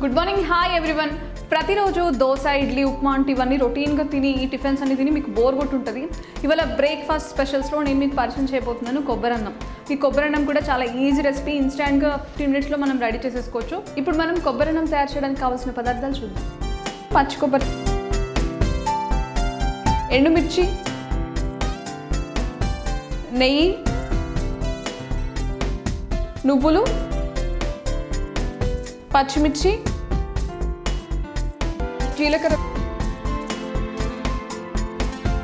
Good morning, hi everyone. ప్రతిరోజు దోశ, ఇడ్లీ, ఉప్మా అంటే ఇవన్నీ రొటీన్గా తిని ఈ టిఫిన్స్ అన్ని తిని మీకు బోర్ కొట్టుంటుంది. ఇవాళ బ్రేక్ఫాస్ట్ స్పెషల్స్లో నేను మీకు పరిచయం చేయబోతున్నాను కొబ్బరన్నం. ఈ కొబ్బరన్నం కూడా చాలా ఈజీ రెసిపీ, ఇన్స్టాంట్గా 15 మినిట్స్లో మనం రెడీ చేసేసుకోవచ్చు. ఇప్పుడు మనం కొబ్బరన్నం తయారు చేయడానికి కావాల్సిన పదార్థాలు చూద్దాం. పచ్చి కొబ్బరి, ఎండుమిర్చి, నెయ్యి, నువ్వులు, పచ్చిమిర్చి, జీలకర్ర,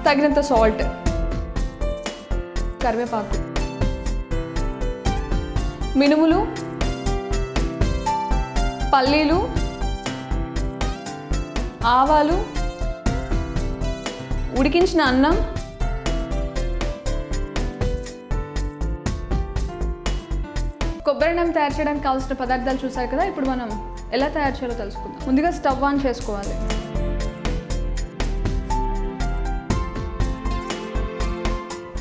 తగినంత సాల్ట్, కరివేపాకు, మినుములు, పల్లీలు, ఆవాలు, ఉడికించిన అన్నం, కొబ్బరన్నం తయారు చేయడానికి కావాల్సిన పదార్థాలు చూసారు కదా. ఇప్పుడు మనం ఎలా తయారు చేయాలో తెలుసుకుందాం. ముందుగా స్టవ్ ఆన్ చేసుకోవాలి.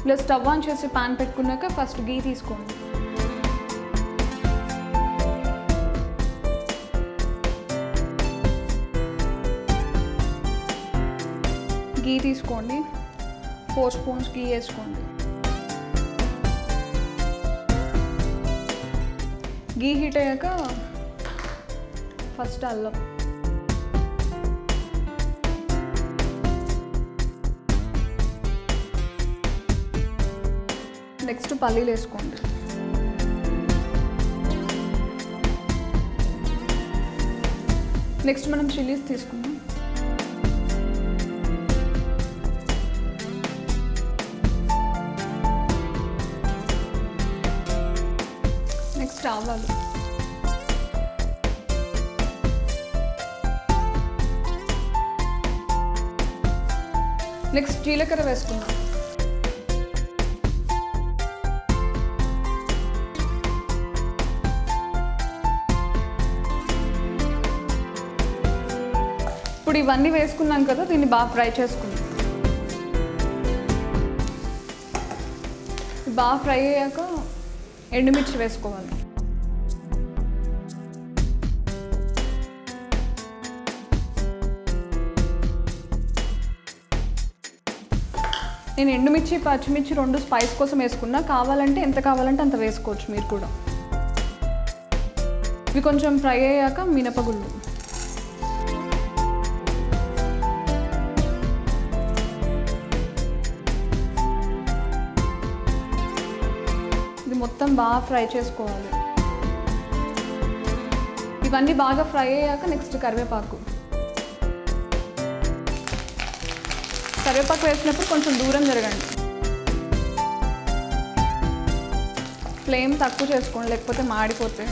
ఇలా స్టవ్ ఆన్ చేసి పాన్ పెట్టుకున్నాక ఫస్ట్ గీ తీసుకోండి. గీ తీసుకోండి, 4 స్పూన్స్ గీ వేసుకోండి. గీ హీట్ అయ్యాక ఫస్ట్ అల్లం, నెక్స్ట్ పల్లీలు వేసుకోండి. నెక్స్ట్ మనం చిల్లీస్ తీసుకుందాం. నెక్స్ట్ ఆవాలు, నెక్స్ట్ జీలకర్ర వేసుకుందాం. ఇప్పుడు ఇవన్నీ వేసుకున్నాం కదా, దీన్ని బాగా ఫ్రై చేసుకుందాం. బాగా ఫ్రై అయ్యాక ఎండుమిర్చి వేసుకోవాలి. నేను ఎండుమిర్చి, పచ్చిమిర్చి 2 స్పైస్ కోసం వేసుకున్నా. కావాలంటే ఎంత కావాలంటే అంత వేసుకోవచ్చు మీరు కూడా. ఇవి కొంచెం ఫ్రై అయ్యాక మినపగుళ్ళు, ఇది మొత్తం బాగా ఫ్రై చేసుకోవాలి. ఇవన్నీ బాగా ఫ్రై అయ్యాక నెక్స్ట్ కరివేపాకు. కరివేపాకు వేసినప్పుడు కొంచెం దూరం జరగండి. ఫ్లేమ్ తక్కువ చేసుకోండి, లేకపోతే మాడిపోతే.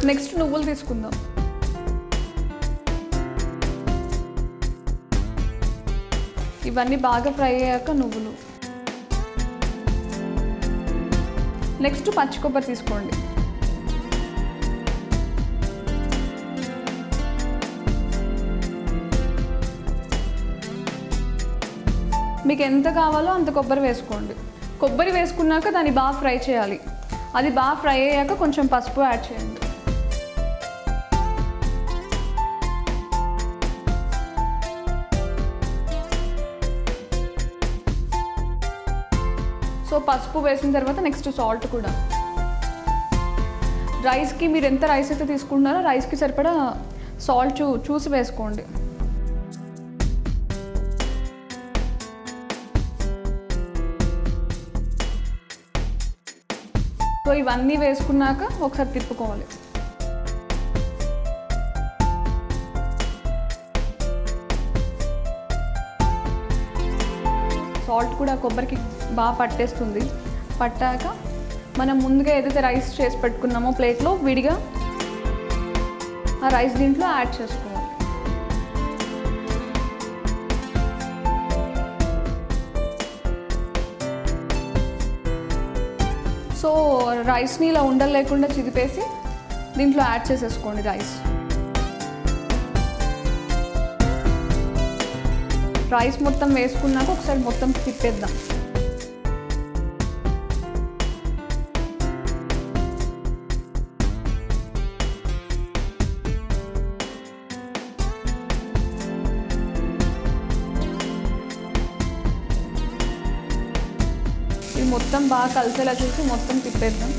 నెక్స్ట్ నువ్వులు తీసుకుందాం. ఇవన్నీ బాగా ఫ్రై అయ్యాక నువ్వులు. నెక్స్ట్ పచ్చి కొబ్బరి తీసుకోండి. మీకు ఎంత కావాలో అంత కొబ్బరి వేసుకోండి. కొబ్బరి వేసుకున్నాక దాన్ని బాగా ఫ్రై చేయాలి. అది బాగా ఫ్రై అయ్యాక కొంచెం పసుపు యాడ్ చేయండి. సో పసుపు వేసిన తర్వాత నెక్స్ట్ సాల్ట్ కూడా. రైస్కి మీరు ఎంత రైస్ అయితే తీసుకుంటున్నారో రైస్కి సరిపడా సాల్ట్ చూసి వేసుకోండి. సో ఇవన్నీ వేసుకున్నాక ఒకసారి తిప్పుకోవాలి. సాల్ట్ కూడా కొబ్బరికి బాగా పట్టేస్తుంది. పట్టాక మనం ముందుగా ఏదైతే రైస్ చేసి పెట్టుకున్నామో ప్లేట్లో విడిగా ఆ రైస్ దీంట్లో యాడ్ చేసుకోవాలి. సో రైస్ని ఇలా ఉండలు లేకుండా చిదిపేసి దీంట్లో యాడ్ చేసేసుకోండి రైస్. రైస్ మొత్తం వేసుకున్నాక ఒకసారి మొత్తం తిప్పేద్దాం. మొత్తం బాగా కలిసేలా చేసి మొత్తం తిప్పేద్దాం.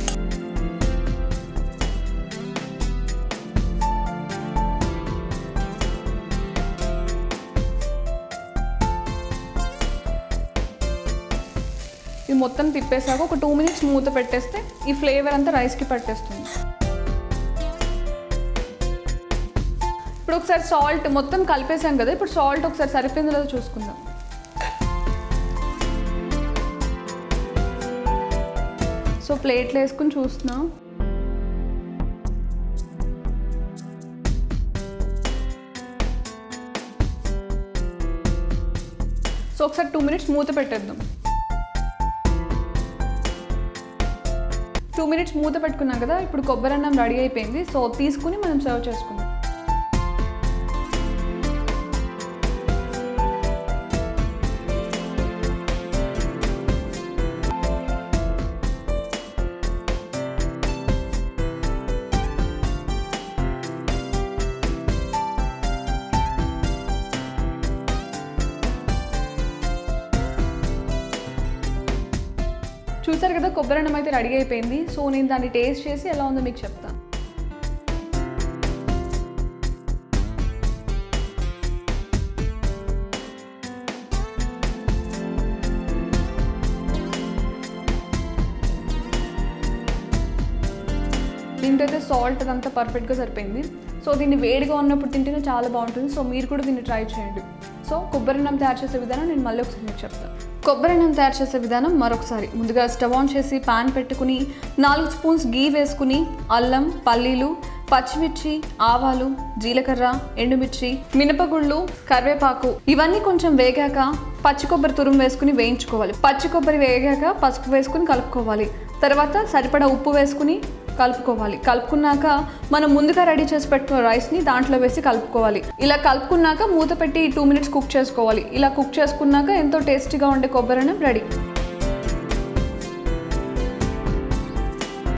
ఇది మొత్తం తిప్పేసాక ఒక 2 minutes మూత పెట్టేస్తే ఈ ఫ్లేవర్ అంతా రైస్కి పట్టేస్తుంది. ఇప్పుడు ఒకసారి సాల్ట్ మొత్తం కలిపేసాం కదా, ఇప్పుడు సాల్ట్ ఒకసారి సరిపోయిందో లేదో చూసుకుందాం. సో ప్లేట్లో వేసుకుని చూస్తున్నాం. సో ఒకసారి 2 minutes మూత పెట్టేద్దాం. 2 minutes మూత పెట్టుకున్నాం కదా, ఇప్పుడు కొబ్బరి అన్నం రెడీ అయిపోయింది. సో తీసుకుని మనం సర్వ్ చేసుకుందాం. చూసారు కదా, కొబ్బరి అన్నం అయితే రెడీ అయిపోయింది. సో నేను దాన్ని టేస్ట్ చేసి ఎలా ఉందో మీకు చెప్తాను. దీంట్లో అయితే సాల్ట్ అదంతా పర్ఫెక్ట్గా సరిపోయింది. సో దీన్ని వేడిగా ఉన్నప్పుడు తింటేనే చాలా బాగుంటుంది. సో మీరు కూడా దీన్ని ట్రై చేయండి. సో కొబ్బరి అన్నం తయారు చేసే విధానం నేను మళ్ళీ ఒకసారి మీకు చెప్తాను. కొబ్బరి అన్నం తయారు చేసే విధానం మరొకసారి. ముందుగా స్టవ్ ఆన్ చేసి పాన్ పెట్టుకుని 4 స్పూన్స్ గీ వేసుకుని అల్లం, పల్లీలు, పచ్చిమిర్చి, ఆవాలు, జీలకర్ర, ఎండుమిర్చి, మినపగుళ్ళు, కరివేపాకు ఇవన్నీ కొంచెం వేగాక పచ్చి కొబ్బరి తురుము వేసుకుని వేయించుకోవాలి. పచ్చి కొబ్బరి వేగాక పసుపు వేసుకుని కలుపుకోవాలి. తర్వాత సరిపడా ఉప్పు వేసుకుని కలుపుకోవాలి. కలుపుకున్నాక మనం ముందుగా రెడీ చేసి పెట్టుకున్న రైస్ని దాంట్లో వేసి కలుపుకోవాలి. ఇలా కలుపుకున్నాక మూత పెట్టి 2 minutes కుక్ చేసుకోవాలి. ఇలా కుక్ చేసుకున్నాక ఎంతో టేస్టీగా ఉండే కొబ్బరి అన్నం రెడీ.